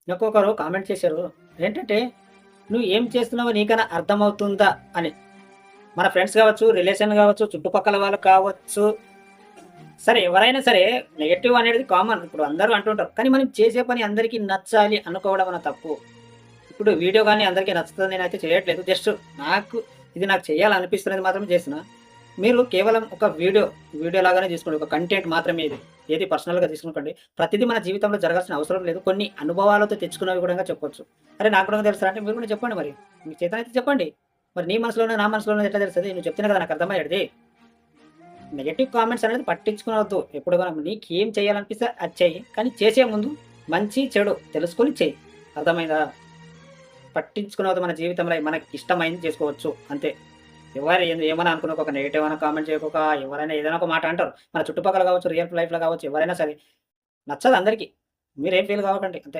ఒక్కొక్కరు కామెంట్ చేశారు. ఏంటంటే, "నువ్వు ఏం చేస్తున్నావో నీకైనా అర్థమవుతుందా" అని. మన ఫ్రెండ్స్ గావచ్చు, రిలేషన్ గావచ్చు, చుట్టుపక్కల వాళ్ళు కావచ్చు. సరే ఎవరైనా సరే నెగెటివ్ అనేది కామన్. ఇప్పుడు అందరూ అంటుంటారు. కానీ మనం చేసే పని అందరికీ నచ్చాలి అనుకోవడం అన్న తప్పు. ఇప్పుడు వీడియో గాని అందరికీ నచ్చుతదని నేనైతే చేయట్లేదు. జస్ట్ నాకు నాకు చేయాలనిపిస్తున్నది మాత్రమే చేస్తున్నా. మీరు కేవలం ఒక వీడియో లాగానే తీసుకోండి. ఒక కంటెంట్ మాత్రమే ఇది. ఏది పర్సనల్‌గా తీసుకోకండి. ప్రతిదీ మన జీవితంలో జరగాల్సిన అవసరం లేదు. కొన్ని అనుభవాలతో తెచ్చుకున్నవి కూడా చెప్పొచ్చు. అరే! నాకు కూడా తెలుసురా అంటే మీరు కూడా చెప్పండి మరి. మీకు చేతనైతే చెప్పండి. మరి నీ మనసులోనో, నా మనసులోనో ఎట్లా తెలుస్తది? నువ్వు చెప్తేనే కదా నాకు అర్థమయ్యేది. నెగెటివ్ కామెంట్స్ అనేది పట్టించుకోవద్దు. ఎప్పుడు కూడా నీకేం చేయాలనిపిస్తే అది చెయ్యి. కానీ చేసే ముందు మంచి, చెడు తెలుసుకొని చెయ్యి. అర్థమైందా? పట్టించుకున్నవద్దు మన జీవితంలో మనకి ఇష్టమైంది చేసుకోవచ్చు అంతే. ఎవరు ఏమన్నా అనుకోక ఒక నెగెటివ్ అన్నా కామెంట్ చేయకోక ఎవరైనా ఏదైనా ఒక మాట అంటారు. మన చుట్టుపక్కల కావచ్చు, రియల్ లైఫ్‌లో కావచ్చు ఎవరైనా సరే. నచ్చదు అందరికి. మీరేం ఫీల్ కావకండి అంతే.